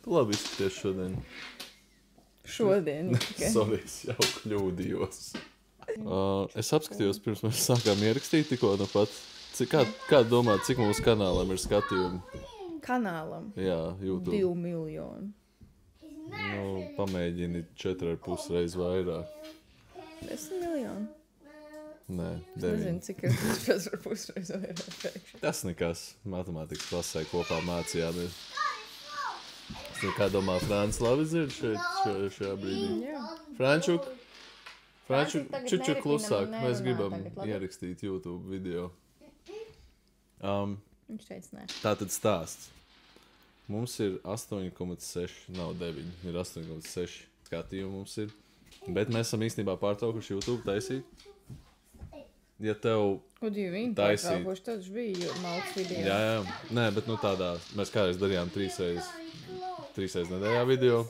Tu labi izskaties šodien. Šodien. Sorry, es jau kļūdījos. Es apskatījos, pirms mēs sākām ierakstīt tikko nu pat. Kā domāt, cik mūsu kanālam ir skatījumi? Kanālam? Jā, YouTube. 2 miljoni. Nu, pamēģini 4,5 reiz vairāk. 10 miljoni. Nē, Es 9. nezinu, cik ir 4,5 reiz vairāk. Tas nekas. Matemātikas klasē kopā mācījāmies. Kā domā, Frāns labi dzird šajā brīdī? Jā. Frančuk, Frančuk, tagad čuču nerunā, klusāk. nerunā Mēs gribam tagad, labi? ierakstīt YouTube video. Viņš teica, nē. Tātad stāsts. Mums ir 8,6, nav 9, ir 8,6 skatījumu mums ir. Bet mēs esam īstenībā pārtraukuši YouTube taisīt. Ja tev... Ko divi viņi Taisīt. pārtraukuši, tad bija malks video. Jā. Nē, bet nu tādā... Mēs kādreiz darījām 3 reizes nedēļā video.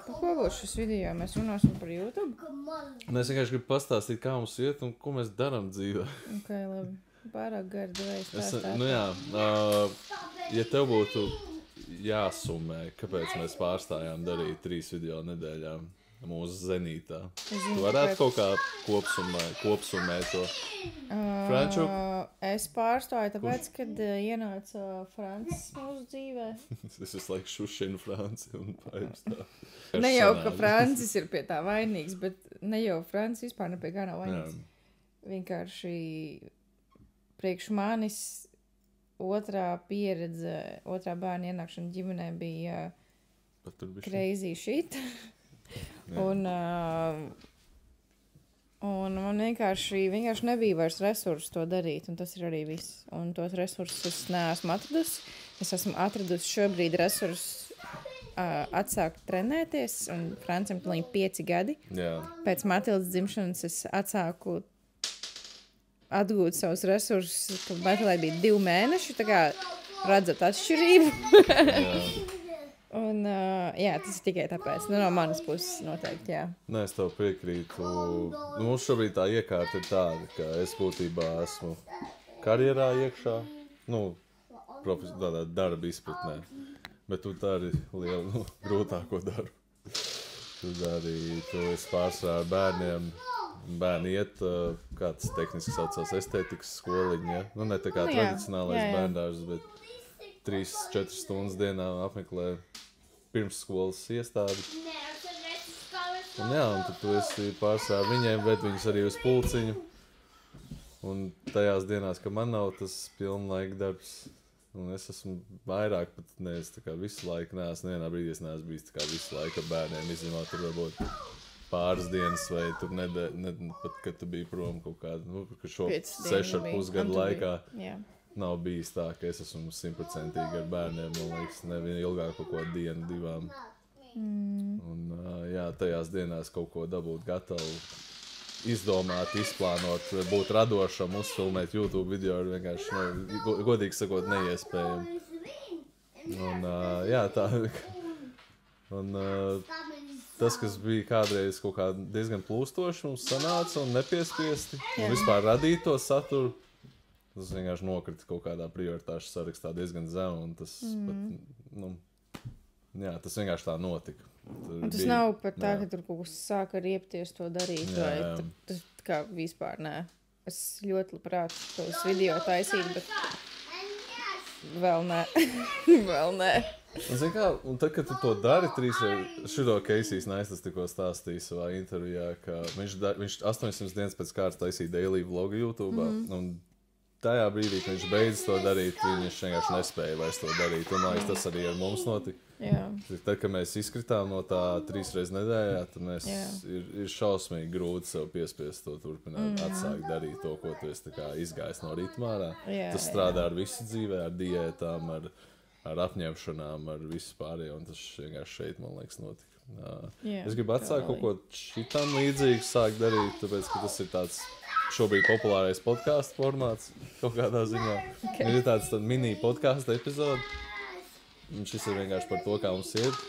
Par ko būs šis video? Mēs runāsim par YouTube? Un es vienkārši gribu pastāstīt, kā mums iet un ko mēs darām dzīvē. Ok, labi. Pārāk gari devējas stāstāt. Nu jā, ja tev būtu jāsumē, kāpēc mēs pārstājām darīt 3 video nedēļā mūsu zenītā. Tu varētu kaut kā kopsumēt to. Frančuk? Es pārstāju tāpēc, kad ienāca Francis mūsu dzīvē. Es visu laiku šušinu Franci un paims tā. Ne jau, ka Francis ir pie tā vainīgs, bet ne jau Francis vispār ne pie kā nav vainīgs. Vienkārši priekš manis otrā pieredze, otrā bērna ienākšana ģimenē bija crazy shit. Un man vienkārši nebija vairs resursu to darīt, un tas ir arī viss. Un tos resursus es neesmu atradusi. Es esmu atradusi šobrīd resursus atsākt trenēties, un Francim pilnīgi 5 gadi. Jā. Pēc Matildas dzimšanas es atsāku atgūt savus resursus, kad Matilai bija 2 mēneši, tā kā redzat atšķirību. Jā. Un, jā, tas ir tikai tāpēc. Nu, no manas puses noteikti, jā. Nē, es tev piekrītu. Mums šobrīd tā iekārta ir tāda, ka es būtībā esmu karjerā iekšā, tādā darba izpratnē. Bet tu dari lielu, grūtāko darbu. Tu esi pārsvarā ar bērniem. Bērni iet, kāds tehniski saucās estētikas skoliņa, ja? Nu, ne tā kā tradicionālais bērndārs, bet 3-4 stundas dienā apmeklē pirmsskolas iestādi. Un jā, un tad tu esi pārsvarā ar viņiem, ved viņus arī uz pulciņu. Un tajās dienās, ka man nav tas pilnlaika darbs, un es esmu vairāk, pat neesmu tā kā visu laiku, nevienā brīdī es neesmu bijis tā kā visu laiku ar bērniem, izņemot tur varbūt pāris dienas, vai tur pat, kad tu biji prom kaut kādu, ka šo 6,5 gadu laikā. Jā. Nav bijis tā, ka es esmu 100% ar bērniem, man liekas, nevien ilgāk kaut ko dienu, 2. Un, jā, tajās dienās kaut ko dabūt gatavu, izdomāt, izplānot, būt radošam, uzfilmēt YouTube video ir vienkārši, godīgi sakot, neiespējami. Un, jā, tā. Un tas, kas bija kādreiz kaut kā diezgan plūstoši, mums sanāca un nepiespiesti, un vispār radīt to saturu. Tas vienkārši nokrita kaut kādā prioritāšu sarakstā diezgan zemu, un tas pat, jā, tas vienkārši tā notika. Un tas nav pat tā, ka tur kaut kas sāka riepties to darīt, vai tas kā vispār, nē. Es ļoti labprāt tos video taisītu, bet vēl nē. Vēl nē. Un zini kā, un tad, kad tu to dari 3 reizes, šito Keisijs Naistas tikko stāstīja savā intervijā, ka viņš 800 dienas pēc kārtas taisīja daily vlogu YouTube, un tajā brīdī, kad viņš beidz to darīt, viņš vienkārši nespēja vairs to darīt. Un, man liekas, tas arī ar mums notika. Jā. Tad, kad mēs izkritām no tā 3 reizes nedēļā, tad ir šausmīgi grūti sev piespiest to turpināt, atsākt darīt to, ko tu esi izgājis no ritma ārā. Tas strādā ar visu dzīvē, ar diētām, ar apņemšanām, ar visu pārējo, un tas vienkārši šeit, man liekas, notika. Es gribu atsākt kaut ko šitam līdzīgu sākt darīt, tāpēc, ka tas ir tāds šobrīd populārais podkāstu formāts kaut kādā ziņā. Okay. Ir tāds mini podkāstu epizode. Un šis ir vienkārši par to, kā mums iet.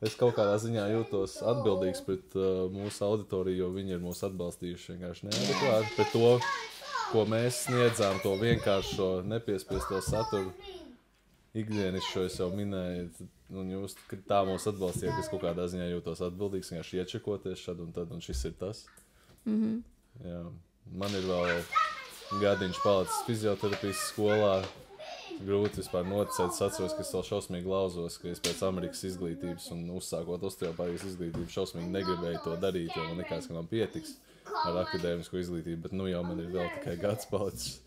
Es kaut kādā ziņā jūtos atbildīgs pret mūsu auditoriju, jo viņi ir mūs atbalstījuši vienkārši neadekvāti. Pret to, ko mēs sniedzām, to vienkāršo nepiespiesto saturu. Ikdienišķo es jau minēju, un jūs tā mūs atbalstījāt, ka es kaut kādā ziņā jūtos atbildīgs, vienkārši iečekoties šad un tad, un šis ir tas. Jā. Man ir vēl gadiņš palicis fizioterapijas skolā. Grūti vispār noticēt, es atceros, ka es vēl šausmīgi lauzos, ka es pēc Amerikas izglītības un uzsākot osteopātijas izglītību šausmīgi negribēju to darīt, jo man likās, ka man pietiks ar akadēmisko izglītību, bet nu jau man ir vēl tikai gads palicis.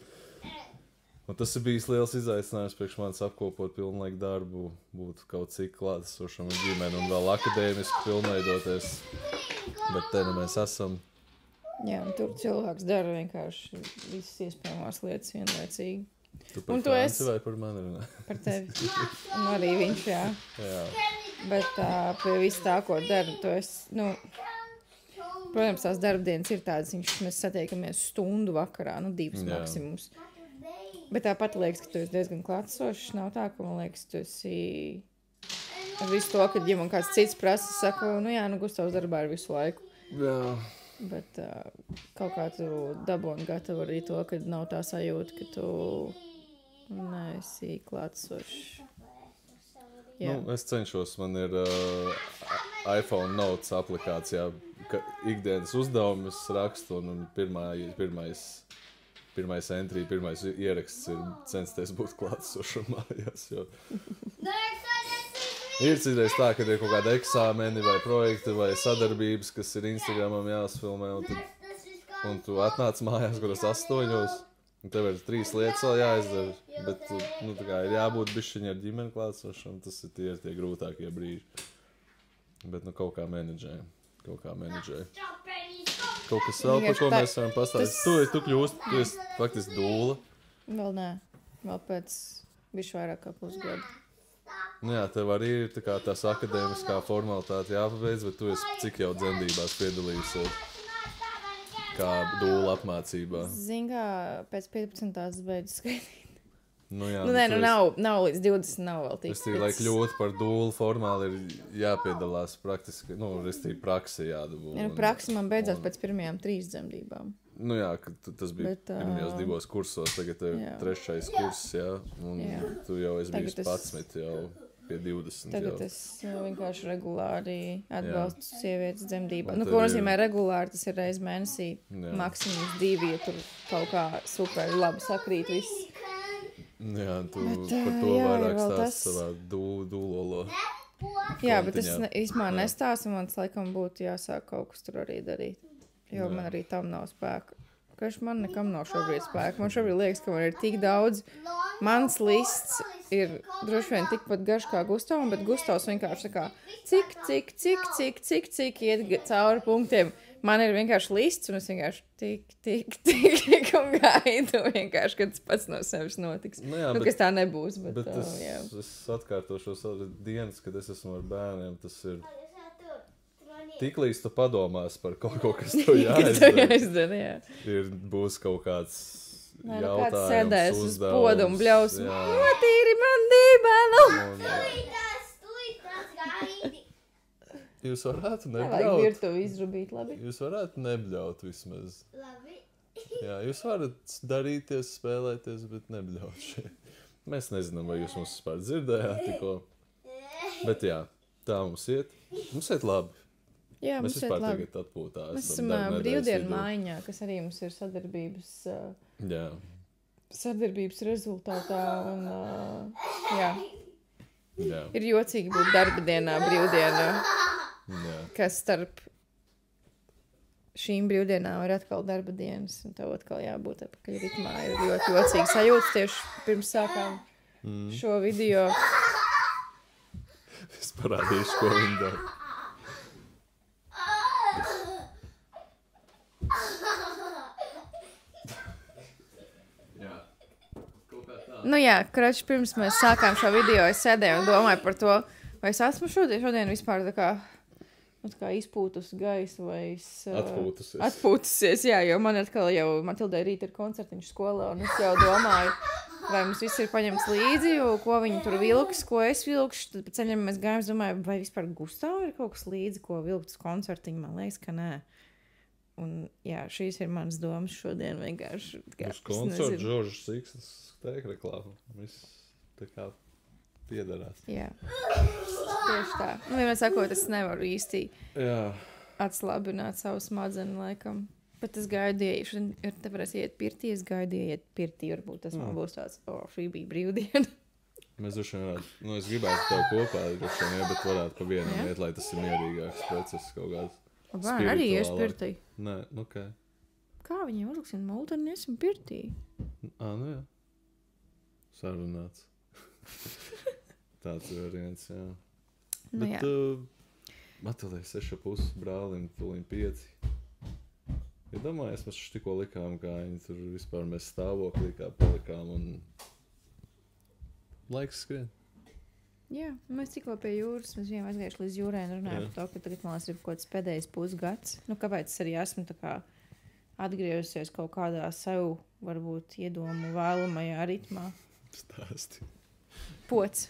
Un tas ir bijis liels izaicinājums priekš manis apkopot pilnlaiku darbu, būt kaut cik klātesošam ar ģimeni un vēl akadēmiski pilnveidoties, bet te nu mēs esam. Jā, un tur cilvēks dara vienkārši visas iespējamās lietas vienlaicīgi. Tu par Franci vai par mani runā? Par tevi. Un arī viņš, jā. Bet pie visu tā, ko dara, tu esi, nu, protams, tās darbdienas ir tādas, mēs satiekamies stundu vakarā, 2 maksimums. Bet tāpat liekas, ka tu esi diezgan klātesošs, nav tā, ka man liekas, tu esi ar visu to, ka, ja man kāds cits prasa, saku, Gustavs darbā ir visu laiku. Jā. Bet kaut kā tu dabūni gatavu arī to, ka nav tā sajūta, ka tu neesi klātsošs. Es cenšos, man ir iPhone Notes aplikācijā, ka ikdienas uzdevumus rakstu un pirmais entry, pirmais ieraksts ir censties būt klātsošam mājās, jo... Ir citreiz tā, kad ir kaut kāda eksāmeni vai projekti vai sadarbības, kas ir Instagramam jāsfilmē, un tu atnāc mājās, kuras 8, un tev ir 3 lietas vēl jāizdara, bet tā kā ir jābūt bišķiņi ar ģimeni klātsošam, tas ir tie grūtākie brīži. Bet kaut kā menedžē. Kaut kas vēl, par ko mēs varam pastāstīt. Tu kļūst, tu esi faktiski dūla. Vēl nē, vēl pēc bišķi vairāk kā pusgadu. Jā, tev arī ir tās akadēmiskā formalitāte jāpabeidz, bet tu esi cik jau dzemdībās piedalījusies kā dūla apmācībā? Zin kā, pēc 15. beidzu skaitīt. Nav līdz 20 nav vēl tik. Lai kļūt par dūlu formāli ir jāpiedalās praktiski, restīvi praksi jādabū. Praksi man beidzās pēc pirmajām 3 dzemdībām. Tas bija pirmajos 2 kursos, tagad ir 3. kurs, un tu jau esi bijis 11 jau pie 20. Tagad es vienkārši regulāri atbalstu sievietes dzemdībām. Ko nozīmē regulāri, tas ir reiz mēnesī, maksimums 2, ja tur kaut kā super labi sakrīt viss. Jā, tu par to vairāk stāst savā dūlolo. Jā, bet es īstenībā nestāstu, man laikam būtu jāsāk kaut kas tur arī darīt. Jo man arī tam nav spēka. Man nekam nav šobrīd spēka. Man šobrīd liekas, ka man ir tik daudz. Mans lists ir droši vien tikpat garš kā Gustavam, bet Gustavs vienkārši cik iet cauri punktiem. Man ir vienkārši lists, un es vienkārši tik un gaidu vienkārši, kad tas pats no sevis notiks. Kas tā nebūs, bet es atkārtošos dienas, kad es esmu ar bērniem, tas ir tiklīdz tu padomās par kaut ko, kas tev jāizdara, būs kaut kāds jautājums, kāds sēdēs uz podu un bļaus, notīri man dībēnu. Jūs varētu nebļaut. Nevajag virtuvi izrubīt, labi. Jūs varētu nebļaut vismaz. Labi. Jā, jūs varat darīties, spēlēties, bet nebļaut šeit. Mēs nezinām, vai jūs mums vispār dzirdējāt tikko. Bet jā, tā mums iet. Mums iet labi. Jā, mums iet labi. Mēs vispār tagad atpūtā. Mēs esam brīvdienu mājiņā, kas arī mums ir sadarbības rezultātā. Un, jā. Ir jocīgi būt darba dienā, brīvdienā. Kas starp šīm brīvdienām ir atkal darba dienas, un tev atkal jābūt atpakaļ ritmā. Ir ļoti jocīgi sajūtas tieši pirms sākām šo video. Es parādīšu, ko viņi dara. Kroči, pirms mēs sākām šo video, es sēdēju un domāju par to, vai es esmu šodien vispār tā kā izpūtus gaisu, vai es... Atpūtusies, jā, jo man atkal jau, Matildai rīt ir koncertiņš skolā, un es jau domāju, vai mums viss ir paņemts līdzi, jo ko viņi tur vilks, ko es vilkšu, tad pa ceļam mēs gājām, es domāju, vai vispār Gustav ir kaut kas līdzi, ko vilkt uz koncertiņu, man liekas, ka nē. Un jā, šīs ir manas domas šodien vienkārši. Uz koncertu Žoržas Siksnes teik reklāmu. Viss tā kā Piederās. Jā. Tieši tā. Vienmēr sakot, es nevaru īsti atslābināt savu smadzeni laikam. Bet es gaidīju, šodien te varēs iet pirtī, es gaidīju iet pirtī, varbūt tas man būs tāds, šī bija brīvdiena. Mēs droši vien varētu, es gribētu tev kopā, bet varētu pa vienam iet, lai tas ir mierīgāks process kaut kāds. Bērni arī ies pirtī. Nē, kā? Kā viņiem uzliksim multu un iesim pirtī? Nu jā. Sarunāts. Tāds variants, jā. Nu, bet Matilē 6,5 brālim, tūliņ 5. Ja domājies, mēs tikko likām kājiņu, tur vispār mēs stāvoklī kā palikām un laiks skrien. Jā, mēs tikko pie jūras, mēs bijām aizgājuši līdz jūrai un runājām par to, ka tagad man ir kaut kāds pēdējais pusgads. Kāpēc es arī esmu tā kā atgriezusies kaut kādā sev, varbūt, iedomu vēlamajā ritmā. Stāsti. Pots.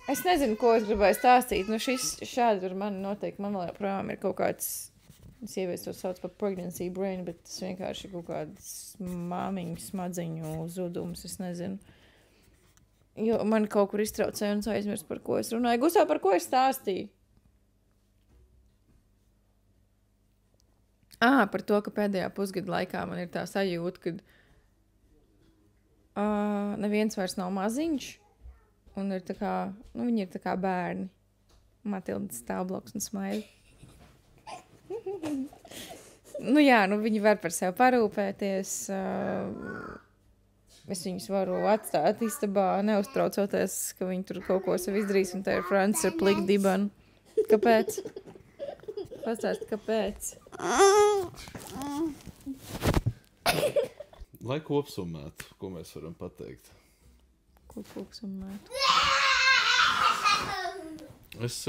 Es nezinu, ko es gribēju stāstīt. Šādi ar mani noteikti. Man vēl joprojām ir kaut kāds, sievietes to sauc par pregnancy brain, bet tas vienkārši ir kaut kāds māmiņu smadziņu zudums, es nezinu. Jo man kaut kur iztraucēja un aizmirst, par ko es runāju. Gustav, par ko es stāstīju? Par to, ka pēdējā pusgada laikā man ir tā sajūta, kad neviens vairs nav maziņš, un ir tā kā, viņi ir tā kā bērni. Matilda stāv blakus un smaida. Viņi var par sevi parūpēties. Es viņus varu atstāt istabā, neuztraucoties, ka viņi tur kaut ko sev izdarīs, un te ir Francis ar pliku dibanu. Kāpēc? Pastāst, kāpēc? Lai kopsummētu, ko mēs varam pateikt? Ko kopsummētu? Es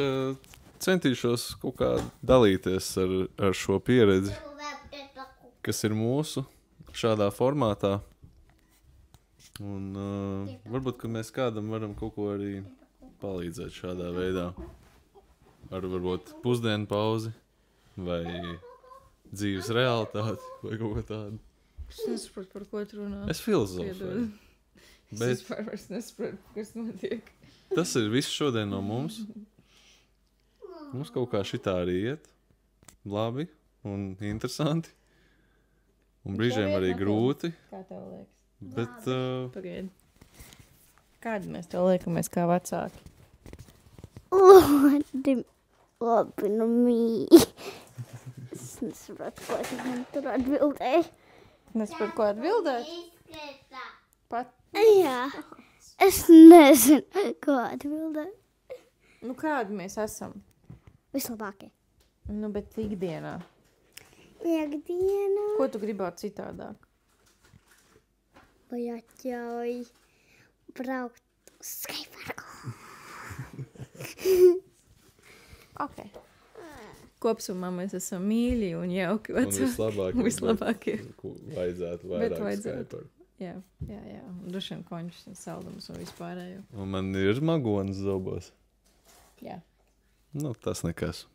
centīšos kaut kā dalīties ar šo pieredzi, kas ir mūsu šādā formātā. Un varbūt, ka mēs kādam varam kaut ko arī palīdzēt šādā veidā. Ar varbūt pusdienu pauzi vai dzīves realitāti vai kaut ko tādu. Es nesaprotu, par ko tu runā. Es filozofēju. Es vispār vairs nesaprotu, kas notiek. Tas ir viss šodien no mums. Mums kaut kā šitā arī iet. Labi un interesanti. Un brīžiem arī grūti. Kā tev liekas? Bet, Pagaidi. Kādi mēs tev liekamies kā vecāki? Labi, nu mī. Es nesaprotu, ko es man tur atbildēju. Nesaprotu, ko atbildēt? Pat? Jā, es nezinu, ko atbildēt. Kādi mēs esam? Vislabākie. Bet ikdienā. Ikdienā. Ko tu gribētu citādāk? Vai atļauj braukt uz skaiparku? Ok. Kopsumā mēs esam mīļi un jauki vecāki. Un vislabākie. Vajadzētu vairāk skaiparu. Jā. Droši vien končus un saldumus un vispārējo. Un man ir magonas zobos. Jā. Tas nekas.